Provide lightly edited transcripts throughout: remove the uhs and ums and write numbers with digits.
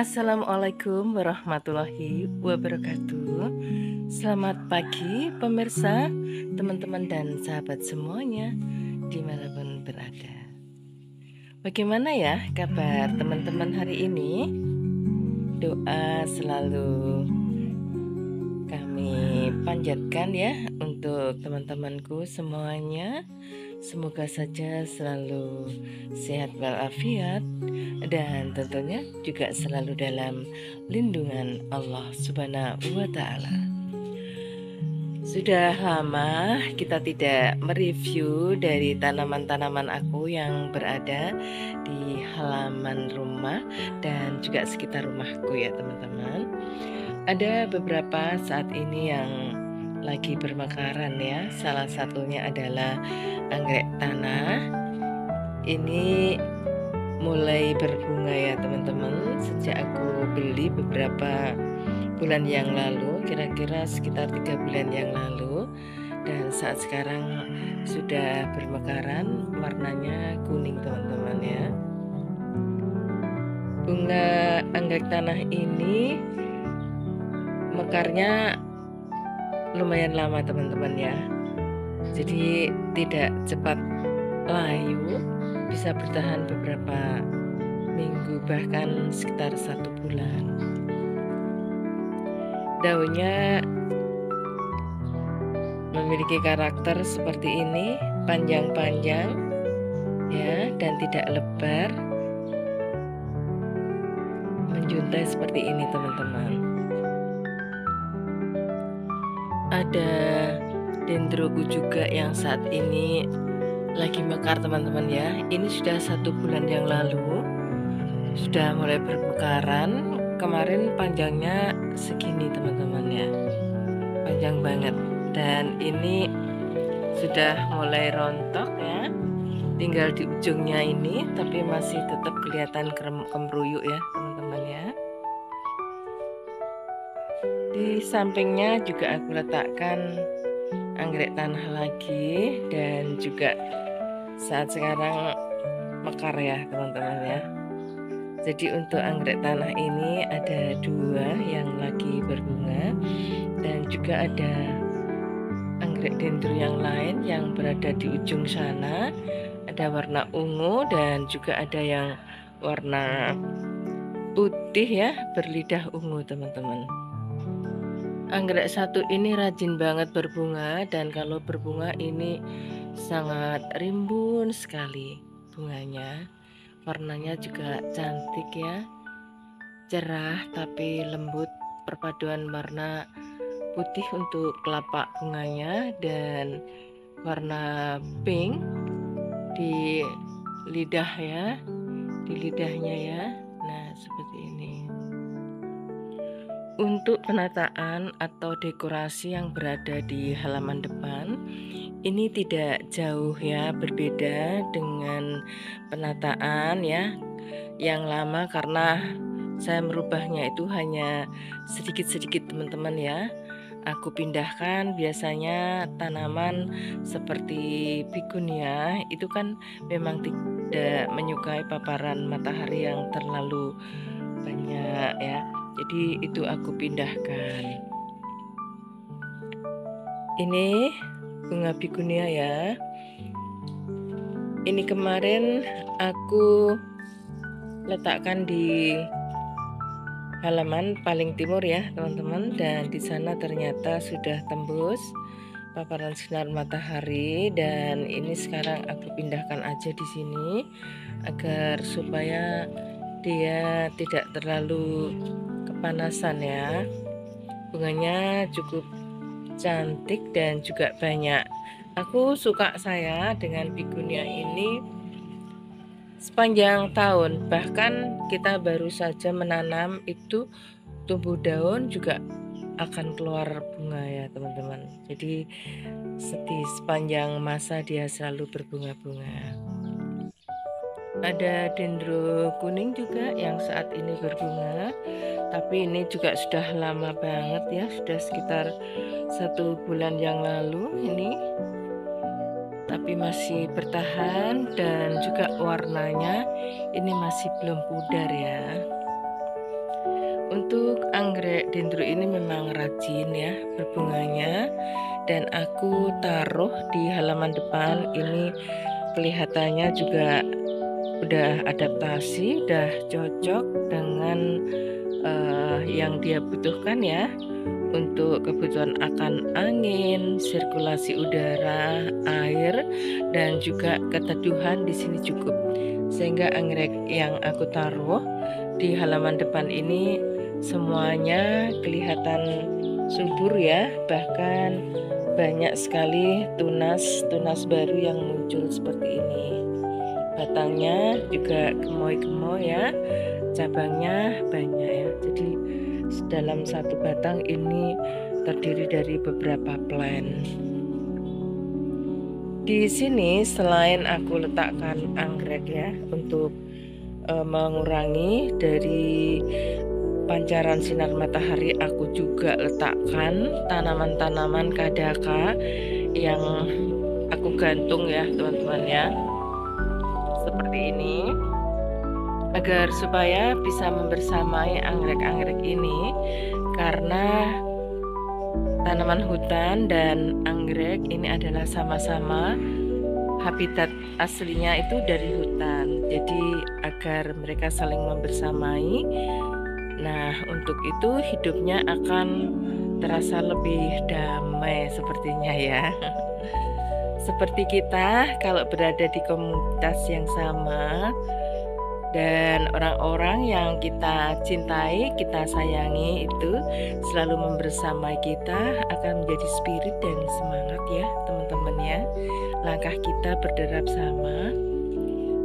Assalamualaikum warahmatullahi wabarakatuh. Selamat pagi pemirsa, teman-teman dan sahabat semuanya dimanapun berada. Bagaimana ya kabar teman-teman hari ini? Doa selalu kami panjatkan ya untuk teman-temanku semuanya. Semoga saja selalu sehat walafiat dan tentunya juga selalu dalam lindungan Allah Subhanahu wa Ta'ala. Sudah lama kita tidak mereview dari tanaman-tanaman aku yang berada di halaman rumah dan juga sekitar rumahku ya teman-teman. Ada beberapa saat ini yang lagi bermekaran ya. Salah satunya adalah anggrek tanah. Ini mulai berbunga ya teman-teman. Sejak aku beli beberapa bulan yang lalu, kira-kira sekitar 3 bulan yang lalu, dan saat sekarang sudah bermekaran, warnanya kuning teman-teman ya. Bunga anggrek tanah ini mekarnya lumayan lama teman-teman ya, jadi tidak cepat layu, bisa bertahan beberapa minggu bahkan sekitar 1 bulan. Daunnya memiliki karakter seperti ini, panjang-panjang ya, dan tidak lebar, menjuntai seperti ini teman-teman. Ada dendroku juga yang saat ini lagi mekar teman-teman ya. Ini sudah 1 bulan yang lalu, sudah mulai bermekaran. Kemarin panjangnya segini teman-teman ya, panjang banget, dan ini sudah mulai rontok ya, tinggal di ujungnya ini, tapi masih tetap kelihatan kemruyuk ya teman-teman ya. Di sampingnya juga aku letakkan anggrek tanah lagi, dan juga saat sekarang mekar ya teman-teman ya. Jadi untuk anggrek tanah ini ada 2 yang lagi berbunga, dan juga ada anggrek dendro yang lain yang berada di ujung sana. Ada warna ungu dan juga ada yang warna putih ya, berlidah ungu teman-teman. Anggrek satu ini rajin banget berbunga, dan kalau berbunga ini sangat rimbun sekali bunganya. Warnanya juga cantik ya, cerah tapi lembut, perpaduan warna putih untuk kelapak bunganya dan warna pink di lidah ya, di lidahnya ya. Nah seperti ini. Untuk penataan atau dekorasi yang berada di halaman depan ini tidak jauh ya, berbeda dengan penataan ya yang lama, karena saya merubahnya itu hanya sedikit-sedikit teman-teman ya. Aku pindahkan biasanya tanaman seperti bigunia itu kan memang tidak menyukai paparan matahari yang terlalu banyak ya. Jadi itu aku pindahkan. Ini bunga bigunia ya. Ini kemarin aku letakkan di halaman paling timur ya teman-teman, dan di sana ternyata sudah tembus paparan sinar matahari, dan ini sekarang aku pindahkan aja di sini agar supaya dia tidak terlalu kepanasan ya. Bunganya cukup cantik dan juga banyak. Aku suka saya dengan bigunia ini sepanjang tahun, bahkan kita baru saja menanam itu tumbuh daun juga akan keluar bunga ya teman-teman. Jadi di sepanjang masa dia selalu berbunga-bunga. Ada dendro kuning juga yang saat ini berbunga, tapi ini juga sudah lama banget ya, sudah sekitar 1 bulan yang lalu ini, tapi masih bertahan dan juga warnanya ini masih belum pudar ya. Untuk anggrek dendro ini memang rajin ya berbunganya, dan aku taruh di halaman depan ini. Kelihatannya juga udah adaptasi, udah cocok dengan yang dia butuhkan ya, untuk kebutuhan akan angin, sirkulasi udara, air, dan juga keteduhan di sini cukup. Sehingga anggrek yang aku taruh di halaman depan ini semuanya kelihatan subur ya, bahkan banyak sekali tunas-tunas baru yang muncul seperti ini. Batangnya juga gemoy-gemoy ya, cabangnya banyak ya. Jadi dalam satu batang ini terdiri dari beberapa plant. Di sini selain aku letakkan anggrek ya untuk mengurangi dari pancaran sinar matahari, aku juga letakkan tanaman-tanaman kadaka yang aku gantung ya teman-teman ya, seperti ini, agar supaya bisa membersamai anggrek-anggrek ini, karena tanaman hutan dan anggrek ini adalah sama-sama habitat aslinya itu dari hutan. Jadi agar mereka saling membersamai. Nah, untuk itu hidupnya akan terasa lebih damai sepertinya ya. Seperti kita kalau berada di komunitas yang sama, dan orang-orang yang kita cintai, kita sayangi itu selalu membersamai kita, akan menjadi spirit dan semangat ya teman-teman ya. Langkah kita berderap sama,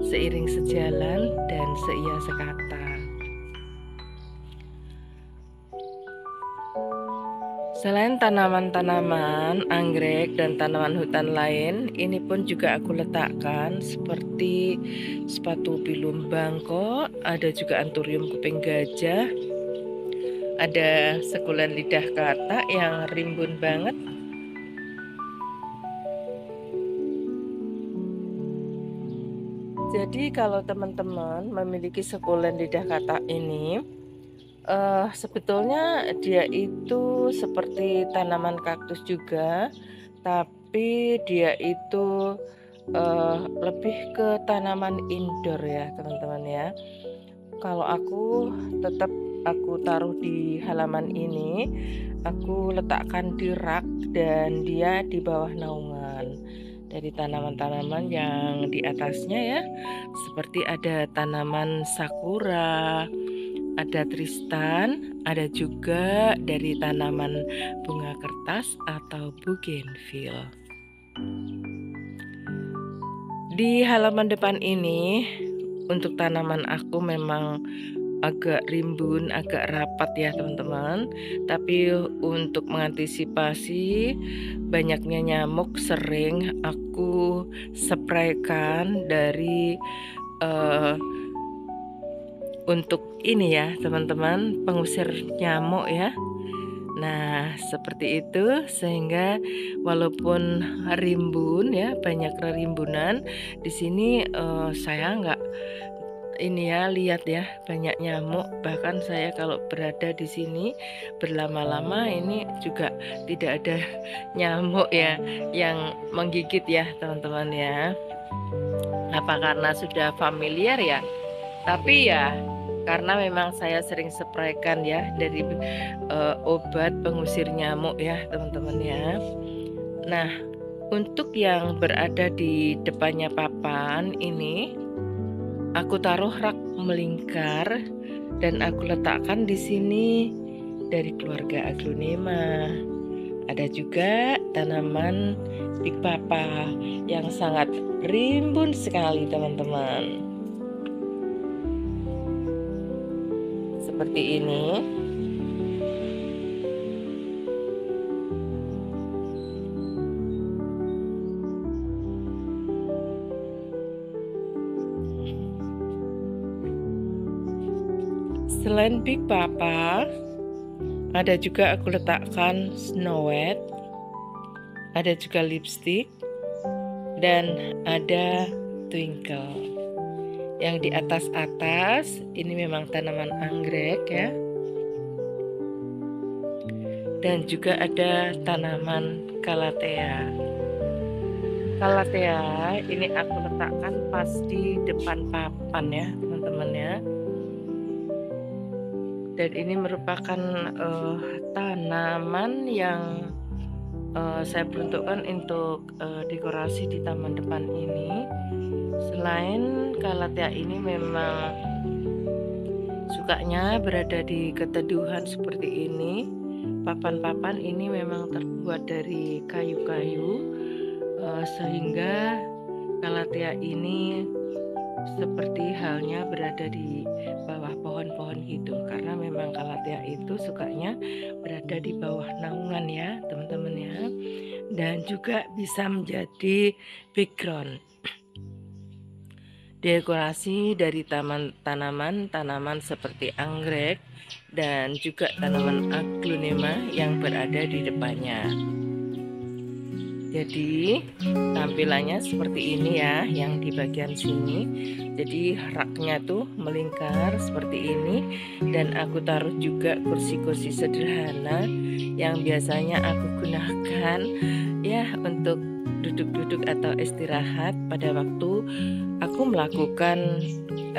seiring sejalan dan seia sekata. Selain tanaman-tanaman anggrek dan tanaman hutan lain, ini pun juga aku letakkan seperti sepatu pilum bangkok, ada juga anturium kuping gajah, ada sekulen lidah katak yang rimbun banget. Jadi kalau teman-teman memiliki sekulen lidah katak ini, sebetulnya dia itu seperti tanaman kaktus juga, tapi dia itu lebih ke tanaman indoor ya teman-teman ya. Kalau aku tetap aku taruh di halaman ini, aku letakkan di rak dan dia di bawah naungan dari tanaman-tanaman yang di atasnya ya, seperti ada tanaman sakura, ada tristan, ada juga dari tanaman bunga kertas atau bougainville. Di halaman depan ini untuk tanaman aku memang agak rimbun, agak rapat ya teman-teman. Tapi untuk mengantisipasi banyaknya nyamuk, sering aku spraykan dari untuk ini ya teman-teman, pengusir nyamuk ya. Nah seperti itu, sehingga walaupun rimbun ya, banyak rimbunan di sini, saya nggak ini ya, lihat ya banyak nyamuk. Bahkan saya kalau berada di sini berlama-lama ini juga tidak ada nyamuk ya yang menggigit ya teman-teman ya. Apa karena sudah familiar ya? Tapi ya karena memang saya sering spraykan ya dari obat pengusir nyamuk ya teman-teman ya. Nah untuk yang berada di depannya papan ini, aku taruh rak melingkar dan aku letakkan di sini dari keluarga aglonema. Ada juga tanaman Big Papa yang sangat rimbun sekali teman-teman. Seperti ini. Selain Big Papa, ada juga aku letakkan Snow White, ada juga lipstick, dan ada Twinkle. Yang di atas-atas ini memang tanaman anggrek ya. dan juga ada tanaman calathea. Calathea ini aku letakkan pas di depan papan ya teman-teman ya. Dan ini merupakan tanaman yang saya peruntukkan untuk dekorasi di taman depan ini. Selain calathea ini memang sukanya berada di keteduhan seperti ini. Papan-papan ini memang terbuat dari kayu-kayu, sehingga calathea ini seperti halnya berada di bawah pohon-pohon hijau, karena memang calathea itu sukanya berada di bawah naungan ya teman-teman ya, dan juga bisa menjadi background dekorasi dari tanaman seperti anggrek dan juga tanaman aglonema yang berada di depannya. Jadi tampilannya seperti ini ya, yang di bagian sini. Jadi raknya tuh melingkar seperti ini, dan aku taruh juga kursi-kursi sederhana yang biasanya aku gunakan ya untuk duduk-duduk atau istirahat pada waktu aku melakukan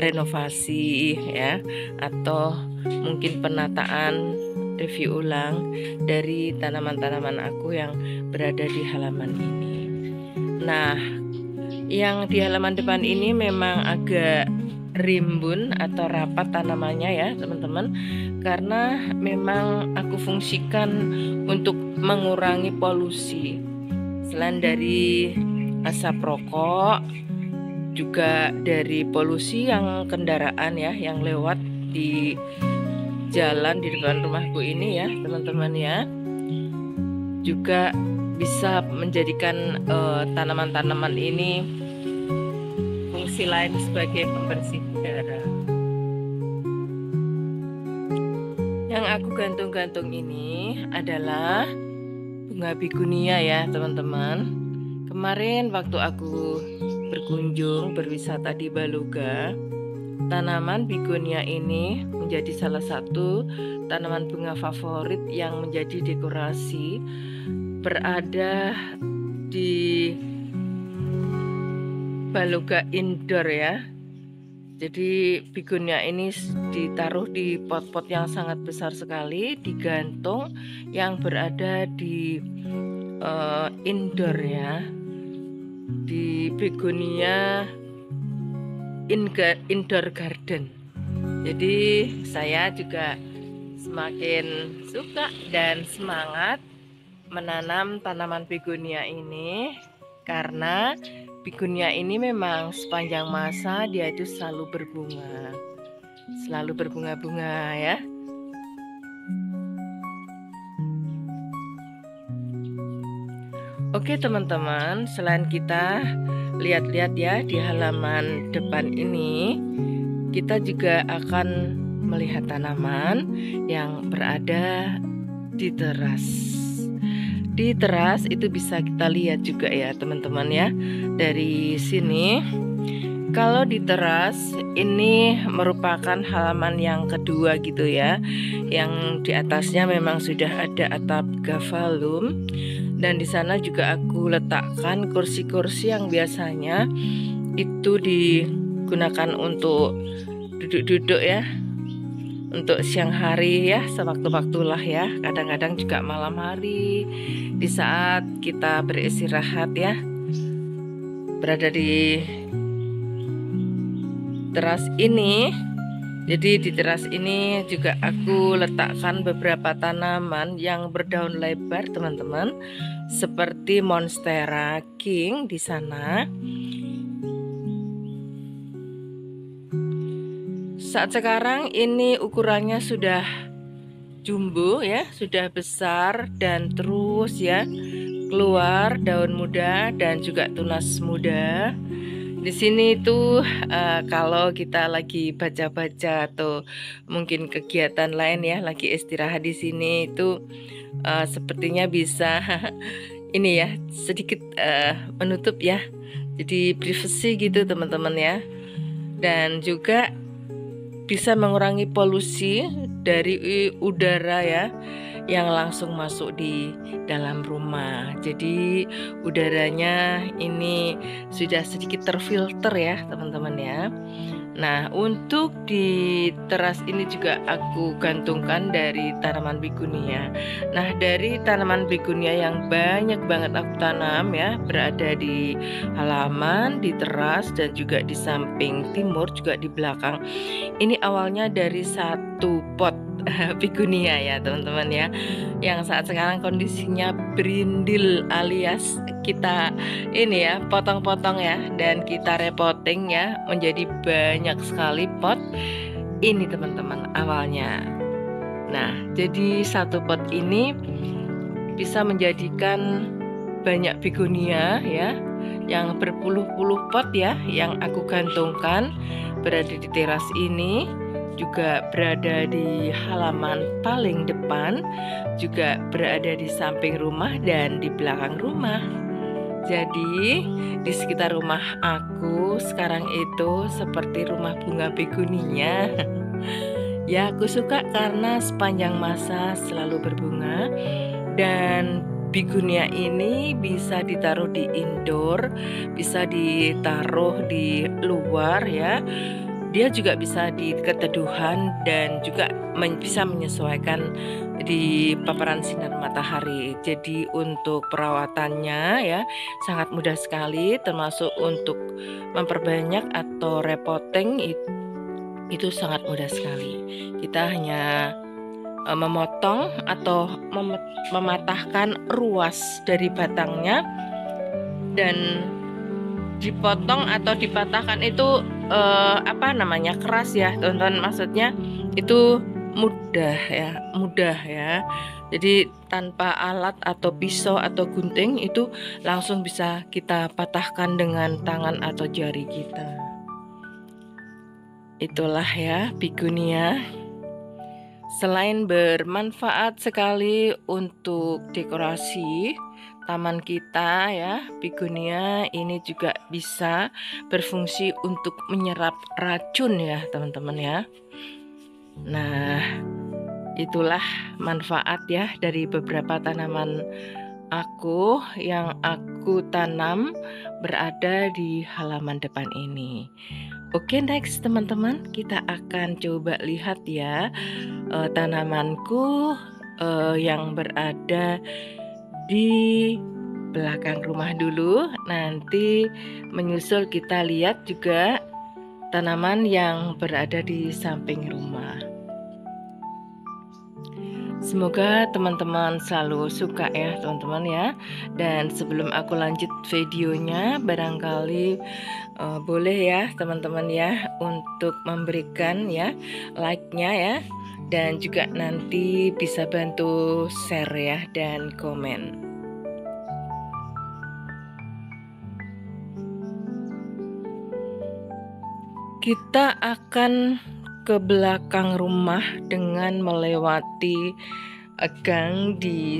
renovasi ya, atau mungkin penataan review ulang dari tanaman-tanaman aku yang berada di halaman ini. Nah, yang di halaman depan ini memang agak rimbun atau rapat tanamannya ya teman-teman, karena memang aku fungsikan untuk mengurangi polusi. Selain dari asap rokok, juga dari polusi yang kendaraan ya yang lewat di jalan di depan rumahku ini ya teman-teman ya, juga bisa menjadikan tanaman-tanaman ini fungsi lain sebagai pembersih udara. Yang aku gantung-gantung ini adalah bunga bigunia ya teman-teman. Kemarin waktu aku berkunjung berwisata di Baluga, tanaman bigunia ini menjadi salah satu tanaman bunga favorit yang menjadi dekorasi berada di Baluga Indoor ya. Jadi bigunia ini ditaruh di pot-pot yang sangat besar sekali, digantung yang berada di indoor ya, di begonia indoor garden. Jadi saya juga semakin suka dan semangat menanam tanaman begonia ini, karena begonia ini memang sepanjang masa dia itu selalu berbunga-bunga ya. Oke teman-teman, selain kita lihat-lihat ya di halaman depan ini, kita juga akan melihat tanaman yang berada di teras. Di teras itu bisa kita lihat juga ya teman-teman ya, dari sini. Kalau di teras ini merupakan halaman yang kedua gitu ya, yang di atasnya memang sudah ada atap gavalum, dan di sana juga aku letakkan kursi-kursi yang biasanya itu digunakan untuk duduk-duduk ya, untuk siang hari ya, sewaktu-waktulah ya, kadang-kadang juga malam hari di saat kita beristirahat ya, berada di teras ini. Jadi di teras ini juga aku letakkan beberapa tanaman yang berdaun lebar teman-teman, seperti Monstera King di sana. Saat sekarang ini ukurannya sudah jumbo ya, sudah besar, dan terus ya keluar daun muda dan juga tunas muda. Di sini tuh kalau kita lagi baca-baca atau mungkin kegiatan lain ya, lagi istirahat di sini itu sepertinya bisa ini ya sedikit menutup ya, jadi privasi gitu teman-teman ya, dan juga bisa mengurangi polusi dari udara ya, yang langsung masuk di dalam rumah. Jadi udaranya ini sudah sedikit terfilter ya teman-teman ya. Nah, untuk di teras ini juga aku gantungkan dari tanaman begonia. Nah, dari tanaman begonia yang banyak banget aku tanam ya, berada di halaman, di teras, dan juga di samping timur, juga di belakang. Ini awalnya dari satu pot begonia ya teman-teman ya, yang saat sekarang kondisinya berindil, alias kita ini ya potong-potong ya, dan kita repotting ya menjadi banyak sekali pot ini teman-teman awalnya. Nah, jadi satu pot ini bisa menjadikan banyak begonia ya, yang berpuluh-puluh pot ya, yang aku gantungkan berada di teras ini, juga berada di halaman paling depan, juga berada di samping rumah dan di belakang rumah. Jadi di sekitar rumah aku sekarang itu seperti rumah bunga begonia. Ya, aku suka karena sepanjang masa selalu berbunga, dan begonia ini bisa ditaruh di indoor, bisa ditaruh di luar ya. Dia juga bisa di keteduhan dan juga bisa menyesuaikan di paparan sinar matahari. Jadi untuk perawatannya ya sangat mudah sekali, termasuk untuk memperbanyak atau repotting itu sangat mudah sekali. Kita hanya memotong atau mematahkan ruas dari batangnya, dan dipotong atau dipatahkan itu keras ya teman-teman, maksudnya itu mudah ya. Jadi tanpa alat atau pisau atau gunting itu langsung bisa kita patahkan dengan tangan atau jari kita. Itulah ya begonia. Selain bermanfaat sekali untuk dekorasi taman kita ya, begonia ini juga bisa berfungsi untuk menyerap racun ya teman-teman ya. Nah, itulah manfaat ya dari beberapa tanaman aku yang aku tanam berada di halaman depan ini. Oke, next teman-teman, kita akan coba lihat ya tanamanku yang berada di belakang rumah dulu. Nanti menyusul kita lihat juga tanaman yang berada di samping rumah. Semoga teman-teman selalu suka ya teman-teman ya. Dan sebelum aku lanjut videonya, barangkali boleh ya teman-teman ya untuk memberikan ya like-nya ya, dan juga nanti bisa bantu share ya dan komen. Kita akan ke belakang rumah dengan melewati gang di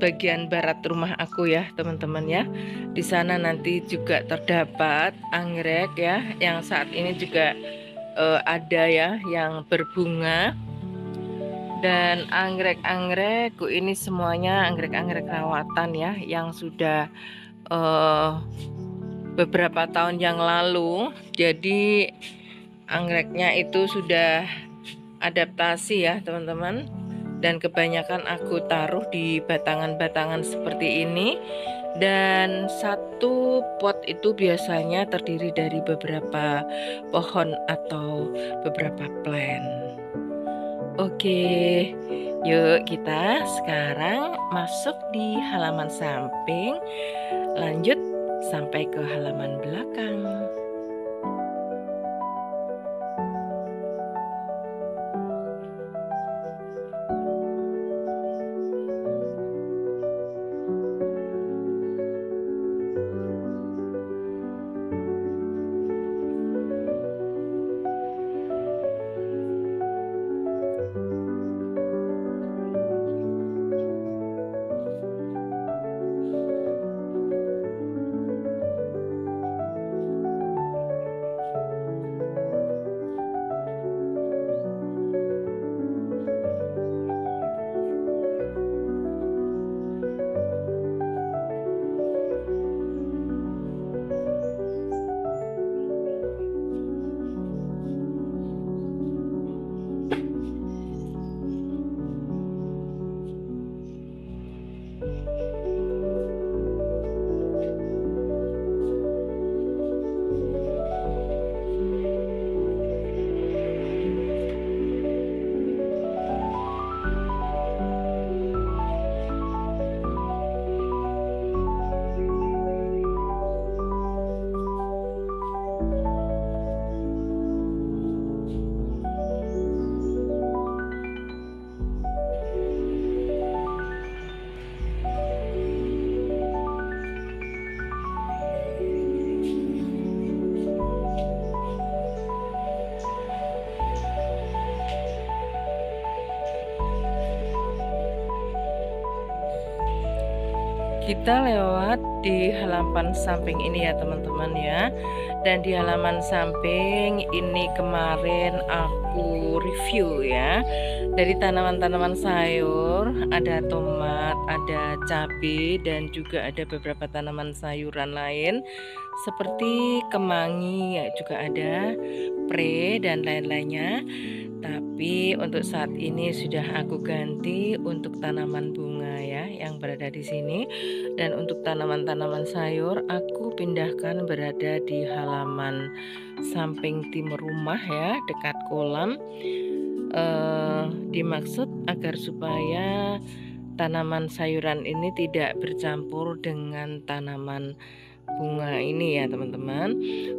bagian barat rumah aku ya teman-teman ya. Di sana nanti juga terdapat anggrek ya, yang saat ini juga ada ya yang berbunga. Dan anggrek-anggrekku ini semuanya anggrek-anggrek rawatan ya, yang sudah beberapa tahun yang lalu. Jadi anggreknya itu sudah adaptasi ya teman-teman, dan kebanyakan aku taruh di batangan-batangan seperti ini. Dan satu pot itu biasanya terdiri dari beberapa pohon atau beberapa plant. Oke, yuk kita sekarang masuk di halaman samping, lanjut sampai ke halaman belakang. Kita lewat di halaman samping ini ya teman-teman ya. Dan di halaman samping ini kemarin aku review ya. Dari tanaman-tanaman sayur, ada tomat, ada cabai, dan juga ada beberapa tanaman sayuran lain seperti kemangi ya, juga ada pre dan lain-lainnya. Tapi untuk saat ini sudah aku ganti untuk tanaman bunga ya yang berada di sini, dan untuk tanaman-tanaman sayur aku pindahkan berada di halaman samping timur rumah ya, dekat kolam. Dimaksud agar supaya tanaman sayuran ini tidak bercampur dengan tanaman bunga ini ya teman-teman.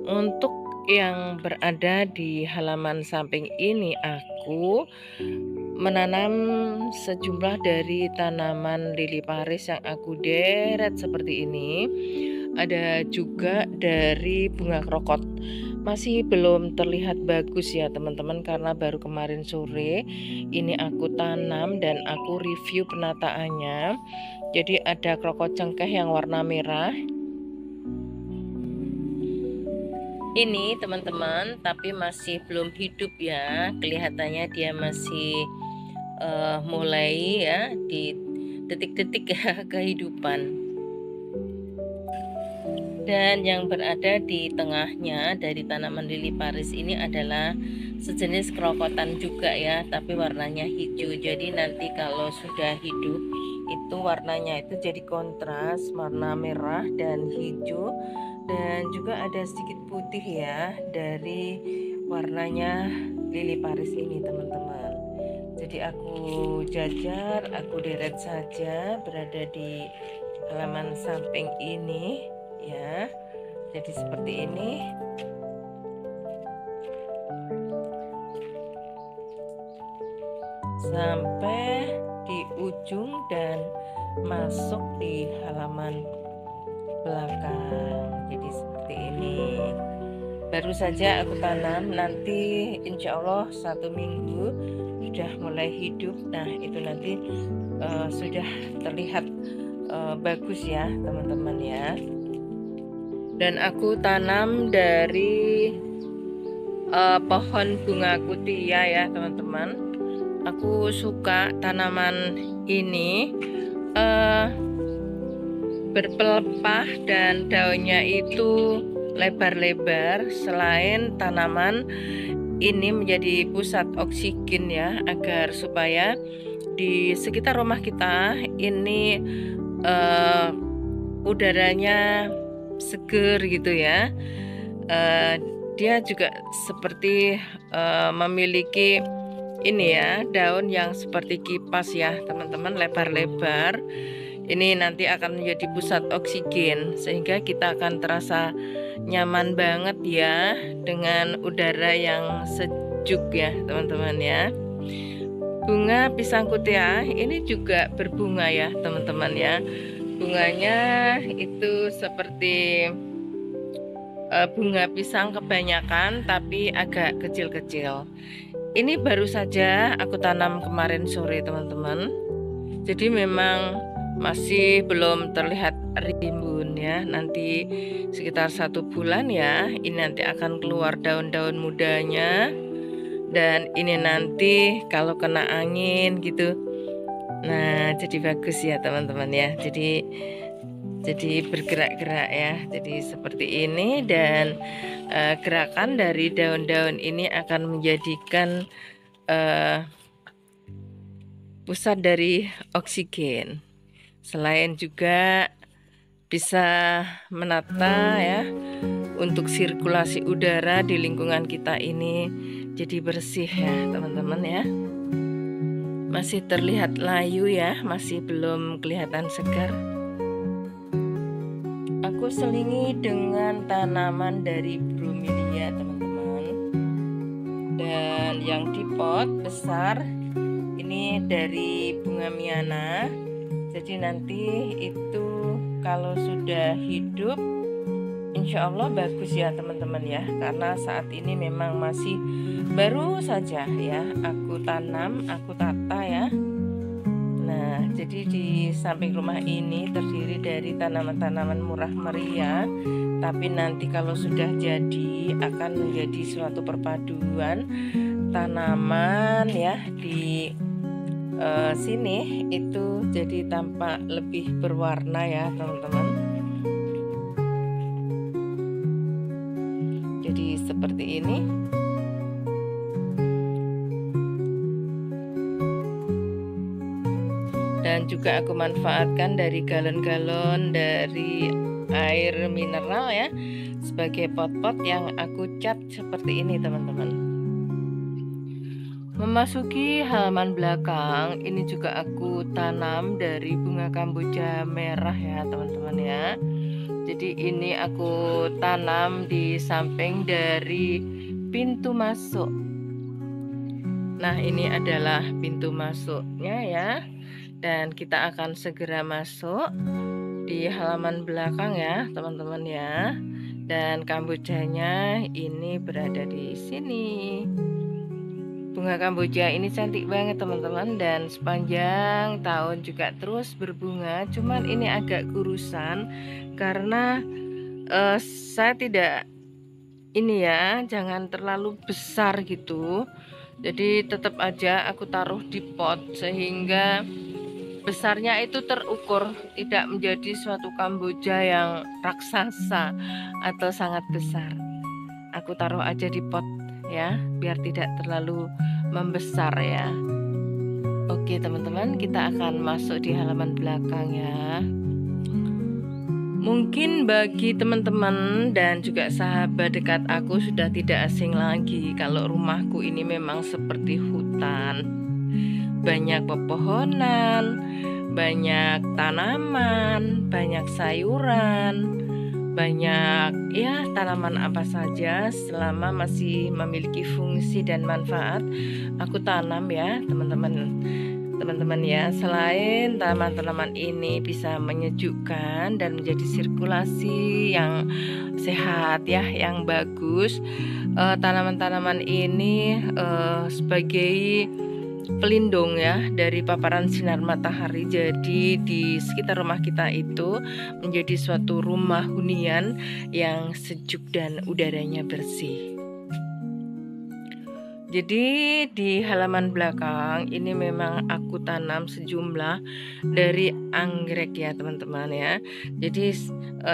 Untuk yang berada di halaman samping ini aku menanam sejumlah dari tanaman lili Paris yang aku deret seperti ini. Ada juga dari bunga krokot. Masih belum terlihat bagus ya teman-teman, karena baru kemarin sore ini aku tanam dan aku review penataannya. Jadi ada krokot cengkeh yang warna merah ini teman-teman, tapi masih belum hidup ya, kelihatannya dia masih mulai ya di detik-detik ya kehidupan. Dan yang berada di tengahnya dari tanaman lili Paris ini adalah sejenis kerokotan juga ya, tapi warnanya hijau. Jadi nanti kalau sudah hidup itu warnanya itu jadi kontras, warna merah dan hijau, dan juga ada sedikit putih ya dari warnanya lili Paris ini teman-teman. Jadi aku jajar, aku deret saja berada di halaman samping ini ya. Jadi seperti ini. Sampai di ujung dan masuk di halaman belakang. Jadi seperti ini. Baru saja aku tanam, nanti insya Allah 1 minggu sudah mulai hidup. Nah itu nanti sudah terlihat bagus ya teman-teman ya. Dan aku tanam dari pohon bunga kutia ya teman-teman. Aku suka tanaman ini berpelepah dan daunnya itu lebar-lebar. Selain tanaman ini menjadi pusat oksigen ya, agar supaya di sekitar rumah kita ini udaranya seger gitu ya. Dia juga seperti memiliki ini ya, daun yang seperti kipas ya teman-teman, lebar-lebar. Ini nanti akan menjadi pusat oksigen sehingga kita akan terasa nyaman banget ya dengan udara yang sejuk ya teman-teman ya. Bunga pisang kutia ini juga berbunga ya teman-teman ya. Bunganya itu seperti bunga pisang kebanyakan, tapi agak kecil-kecil. Ini baru saja aku tanam kemarin sore teman-teman. Jadi memang masih belum terlihat rimbun ya. Nanti sekitar 1 bulan ya, ini nanti akan keluar daun-daun mudanya. Dan ini nanti kalau kena angin gitu, nah jadi bagus ya teman-teman ya. Jadi bergerak-gerak ya. Jadi seperti ini, dan gerakan dari daun-daun ini akan menjadikan pusat dari oksigen. Selain juga bisa menata ya untuk sirkulasi udara di lingkungan kita ini jadi bersih ya teman-teman ya. Masih terlihat layu ya, masih belum kelihatan segar. Aku selingi dengan tanaman dari bromelia teman-teman. Dan yang di pot besar ini dari bunga miana. Jadi nanti itu kalau sudah hidup insya Allah bagus ya teman-teman ya. Karena saat ini memang masih baru saja ya aku tanam, aku tata ya. Nah jadi Jadi di samping rumah ini terdiri dari tanaman-tanaman murah meriah, tapi nanti kalau sudah jadi akan menjadi suatu perpaduan tanaman ya di sini itu jadi tampak lebih berwarna ya teman-teman. Jadi seperti ini. Dan juga aku manfaatkan dari galon-galon dari air mineral ya sebagai pot-pot yang aku cat seperti ini teman-teman. Memasuki halaman belakang ini juga aku tanam dari bunga kamboja merah ya teman-teman ya. Jadi ini aku tanam di samping dari pintu masuk. Nah ini adalah pintu masuknya ya. Dan kita akan segera masuk di halaman belakang ya teman-teman ya. Dan kambojanya ini berada di sini. Bunga kamboja ini cantik banget teman-teman, dan sepanjang tahun juga terus berbunga. Cuman ini agak kurusan karena saya tidak ini ya, jangan terlalu besar gitu. Jadi tetap aja aku taruh di pot sehingga besarnya itu terukur, tidak menjadi suatu kamboja yang raksasa atau sangat besar. Aku taruh aja di pot ya, biar tidak terlalu membesar ya. Oke teman-teman, kita akan masuk di halaman belakang ya. Mungkin bagi teman-teman dan juga sahabat dekat aku sudah tidak asing lagi kalau rumahku ini memang seperti hutan. Banyak pepohonan, banyak tanaman, banyak sayuran, banyak ya tanaman apa saja selama masih memiliki fungsi dan manfaat aku tanam ya teman-teman ya. Selain tanaman-tanaman ini bisa menyejukkan dan menjadi sirkulasi yang sehat ya, yang bagus, tanaman-tanaman ini sebagai pelindung ya dari paparan sinar matahari. Jadi di sekitar rumah kita itu menjadi suatu rumah hunian yang sejuk dan udaranya bersih. Jadi di halaman belakang ini memang aku tanam sejumlah dari anggrek ya teman-teman ya. Jadi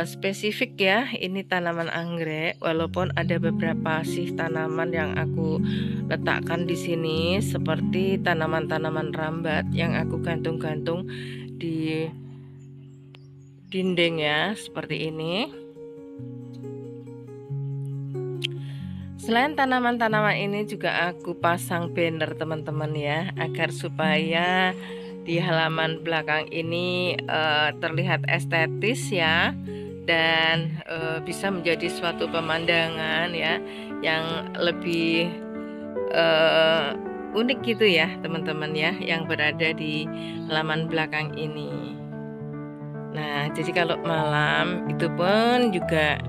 spesifik ya, ini tanaman anggrek, walaupun ada beberapa sih tanaman yang aku letakkan di sini seperti tanaman-tanaman rambat yang aku gantung-gantung di dinding ya, seperti ini. Selain tanaman-tanaman ini juga aku pasang banner teman-teman ya, agar supaya di halaman belakang ini terlihat estetis ya, dan bisa menjadi suatu pemandangan ya yang lebih unik gitu ya teman-teman ya, yang berada di halaman belakang ini. Nah jadi kalau malam itu pun juga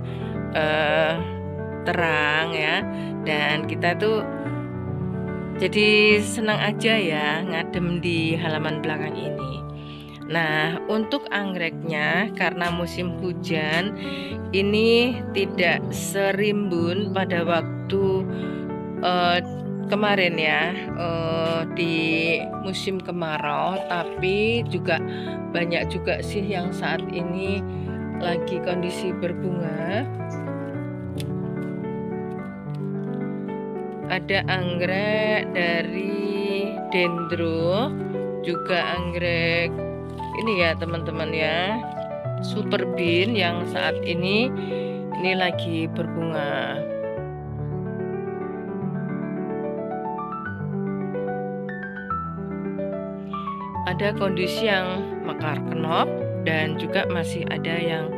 terang ya, dan kita tuh jadi senang aja ya ngadem di halaman belakang ini. Nah untuk anggreknya, karena musim hujan ini tidak serimbun pada waktu kemarin ya, di musim kemarau, tapi juga banyak juga sih yang saat ini lagi kondisi berbunga. Ada anggrek dari dendro, juga anggrek ini ya teman-teman ya, super bean yang saat ini lagi berbunga. Ada kondisi yang mekar kenop dan juga masih ada yang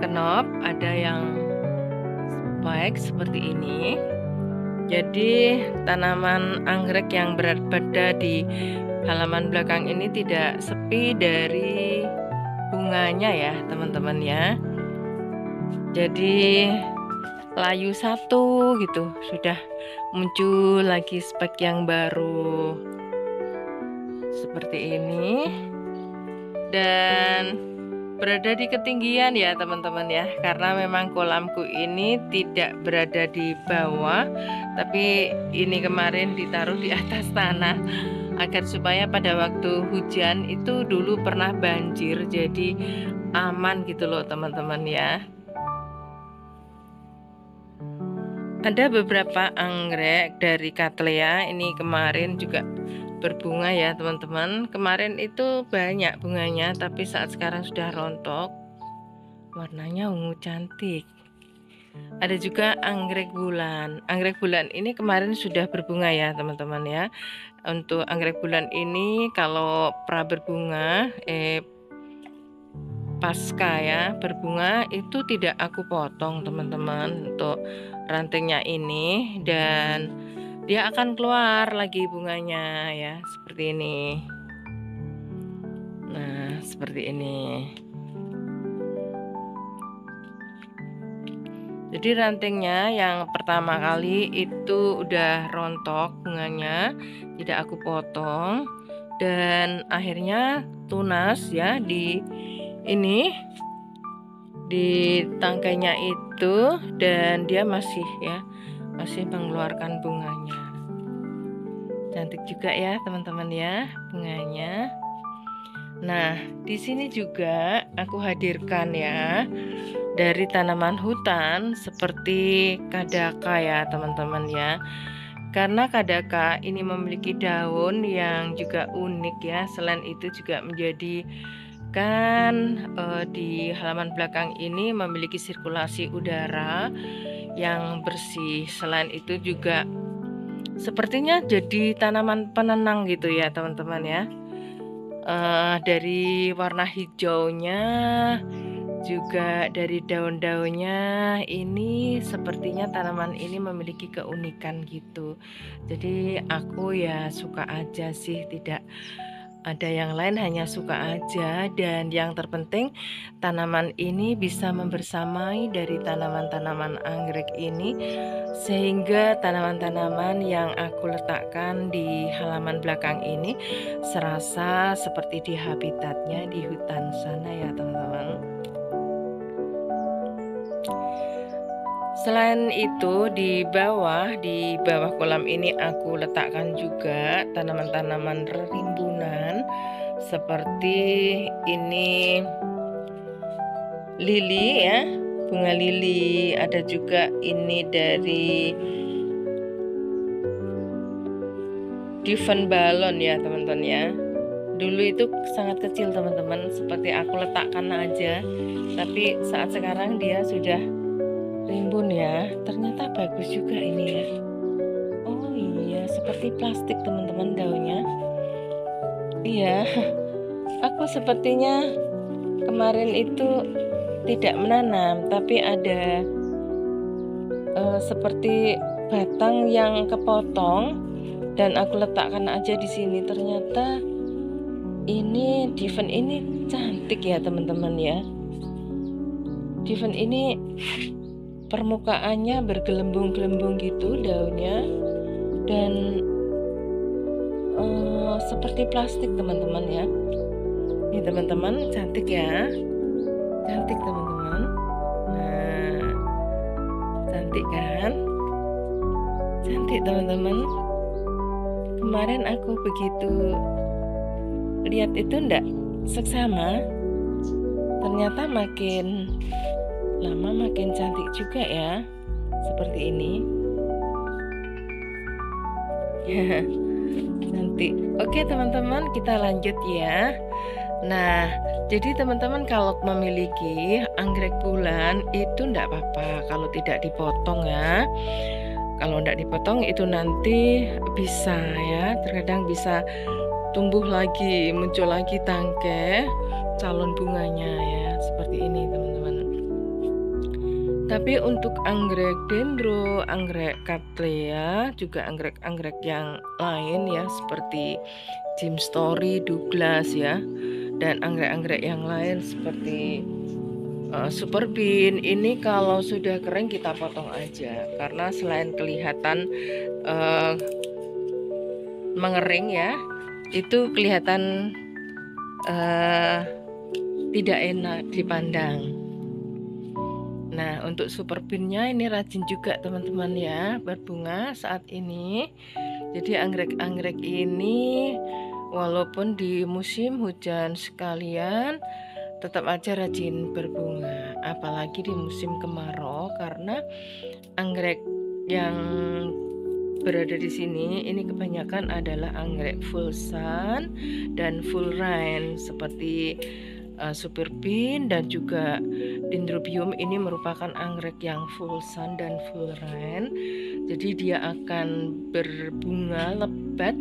kenop, ada yang spike seperti ini. Jadi tanaman anggrek yang berada di halaman belakang ini tidak sepi dari bunganya ya teman-teman ya. Jadi layu satu gitu sudah muncul lagi spek yang baru seperti ini, dan berada di ketinggian ya teman-teman ya, karena memang kolamku ini tidak berada di bawah, tapi ini kemarin ditaruh di atas tanah agar supaya pada waktu hujan itu dulu pernah banjir, jadi aman gitu loh teman-teman ya. Ada beberapa anggrek dari Cattleya ini kemarin juga berbunga ya teman-teman. Kemarin itu banyak bunganya, tapi saat sekarang sudah rontok. Warnanya ungu cantik. Ada juga anggrek bulan. Anggrek bulan ini kemarin sudah berbunga ya teman-teman ya. Untuk anggrek bulan ini kalau pra berbunga pasca ya berbunga itu tidak aku potong teman-teman untuk rantingnya ini, dan dia akan keluar lagi bunganya ya seperti ini. Nah seperti ini. Jadi rantingnya yang pertama kali itu udah rontok bunganya, tidak aku potong, dan akhirnya tunas ya di ini di tangkainya itu, dan dia masih mengeluarkan bunganya. Cantik juga ya teman-teman ya bunganya. Nah di sini juga aku hadirkan ya dari tanaman hutan seperti kadaka ya teman-teman ya. Karena kadaka ini memiliki daun yang juga unik ya. Selain itu juga menjadi di halaman belakang ini memiliki sirkulasi udara yang bersih. Selain itu juga sepertinya jadi tanaman penenang gitu ya teman-teman ya. Dari warna hijaunya juga dari daun-daunnya ini sepertinya tanaman ini memiliki keunikan gitu. Jadi aku ya suka aja sih, tidak ada yang lain, hanya suka aja. Dan yang terpenting tanaman ini bisa membersamai dari tanaman-tanaman anggrek ini, sehingga tanaman-tanaman yang aku letakkan di halaman belakang ini serasa seperti di habitatnya di hutan sana ya teman-teman. Selain itu di bawah kolam ini aku letakkan juga tanaman-tanaman rimbunan seperti ini lili ya, bunga lili. Ada juga ini dari Diven balon ya teman-teman ya. Dulu itu sangat kecil teman-teman, seperti aku letakkan aja, tapi saat sekarang dia sudah rimbun ya. Ternyata bagus juga ini ya. Oh iya, seperti plastik teman-teman daunnya. Iya, aku sepertinya kemarin itu tidak menanam, tapi ada seperti batang yang kepotong dan aku letakkan aja di sini. Ternyata ini Diven ini cantik ya teman-teman ya. Diven ini permukaannya bergelembung-gelembung gitu daunnya, dan seperti plastik teman-teman ya. Ini teman-teman cantik ya, cantik teman-teman. Nah cantik kan, cantik teman-teman. Kemarin aku begitu lihat itu ndak seksama, ternyata makin lama makin cantik juga ya, seperti ini. Cantik. Oke teman-teman, kita lanjut ya. Nah jadi teman-teman kalau memiliki anggrek bulan itu ndak apa-apa kalau tidak dipotong ya. Kalau ndak dipotong itu nanti bisa ya, terkadang bisa tumbuh lagi, muncul lagi tangkai calon bunganya ya, seperti ini teman-teman. Tapi untuk anggrek dendro, anggrek Cattleya, juga anggrek-anggrek yang lain ya seperti Jim Story, Douglas ya, dan anggrek-anggrek yang lain seperti Super Bean, ini kalau sudah kering kita potong aja, karena selain kelihatan mengering ya, itu kelihatan tidak enak dipandang. Nah, untuk super bean-nya ini rajin juga teman-teman ya, berbunga saat ini. Jadi anggrek-anggrek ini walaupun di musim hujan sekalian tetap aja rajin berbunga, apalagi di musim kemarau, karena anggrek yang berada di sini ini kebanyakan adalah anggrek full sun dan full rain seperti super bean dan juga dendrobium. Ini merupakan anggrek yang full sun dan full rain. Jadi dia akan berbunga lebat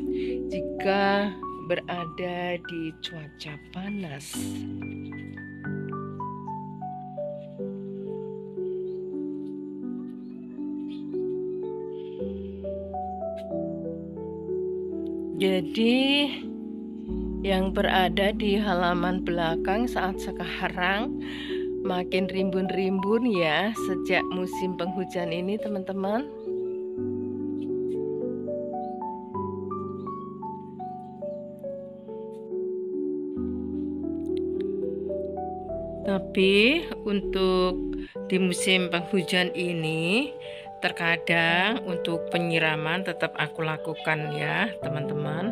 jika berada di cuaca panas. Jadi yang berada di halaman belakang saat sekarang makin rimbun-rimbun ya sejak musim penghujan ini teman-teman. Tapi untuk di musim penghujan ini terkadang untuk penyiraman tetap aku lakukan ya teman-teman.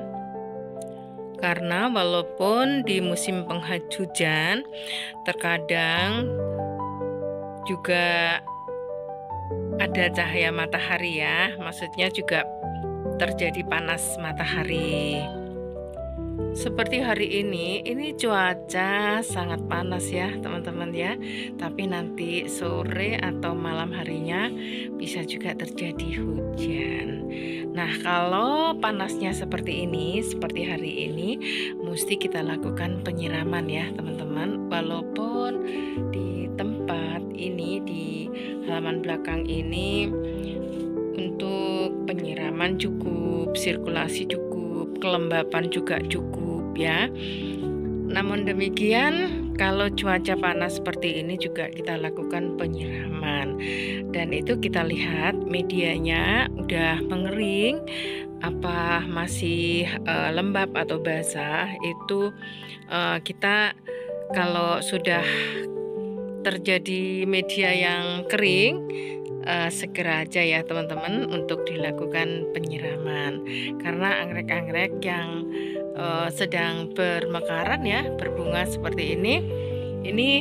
Karena walaupun di musim penghujan terkadang juga ada cahaya matahari ya, maksudnya juga terjadi panas matahari. Seperti hari ini cuaca sangat panas ya teman-teman ya. Tapi nanti sore atau malam harinya bisa juga terjadi hujan. Nah, kalau panasnya seperti ini, seperti hari ini, mesti kita lakukan penyiraman ya teman-teman. Walaupun di tempat ini, di halaman belakang ini, untuk penyiraman cukup, sirkulasi cukup, kelembapan juga cukup ya. Namun demikian, kalau cuaca panas seperti ini juga kita lakukan penyiraman. Dan itu kita lihat medianya udah mengering, apa masih lembab atau basah. Itu kita kalau sudah terjadi media yang kering, segera aja ya teman-teman untuk dilakukan penyiraman. Karena anggrek-anggrek yang sedang bermekaran ya, berbunga seperti ini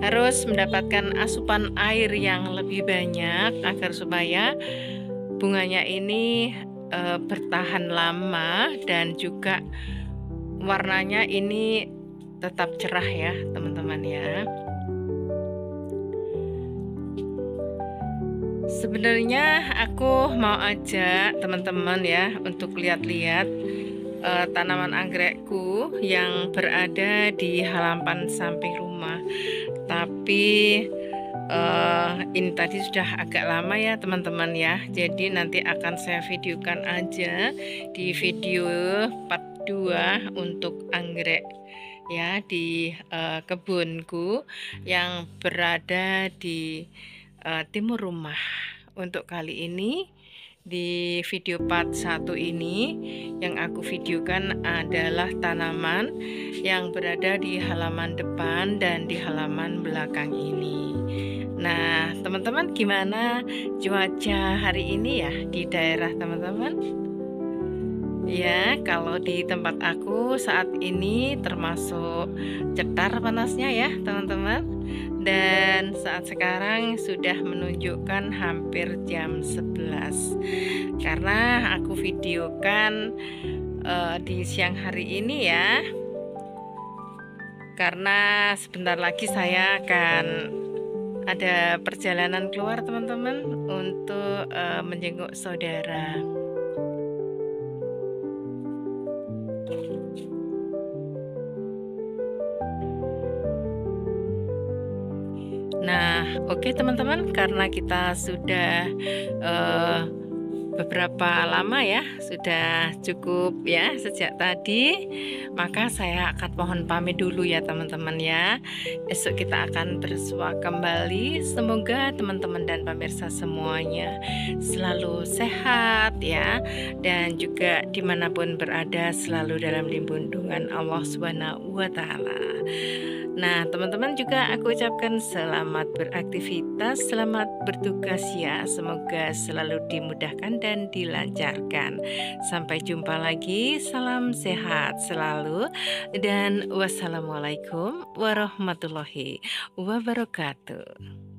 harus mendapatkan asupan air yang lebih banyak agar supaya bunganya ini bertahan lama dan juga warnanya ini tetap cerah ya teman-teman ya. Sebenarnya aku mau ajak teman-teman ya untuk lihat-lihat tanaman anggrekku yang berada di halaman samping rumah. Tapi ini tadi sudah agak lama ya teman-teman ya. Jadi nanti akan saya videokan aja di video part 2 untuk anggrek ya di kebunku yang berada di timur rumah. Untuk kali ini di video part 1 ini yang aku videokan adalah tanaman yang berada di halaman depan dan di halaman belakang ini. Nah, teman-teman gimana cuaca hari ini ya di daerah teman-teman? Ya, kalau di tempat aku saat ini termasuk cetar panasnya ya teman-teman. Dan saat sekarang sudah menunjukkan hampir jam 11. Karena aku videokan di siang hari ini ya. Karena sebentar lagi saya akan ada perjalanan keluar teman-teman untuk menjenguk saudara. Nah, oke teman-teman, karena kita sudah beberapa lama ya, sudah cukup ya sejak tadi. Maka saya akan mohon pamit dulu ya teman-teman ya. Esok kita akan bersua kembali. Semoga teman-teman dan pemirsa semuanya selalu sehat ya, dan juga dimanapun berada selalu dalam lindungan Allah Subhanahu wa Ta'ala. Nah, teman-teman juga aku ucapkan selamat beraktivitas, selamat bertugas ya. Semoga selalu dimudahkan dan dilancarkan. Sampai jumpa lagi, salam sehat selalu, dan wassalamualaikum warahmatullahi wabarakatuh.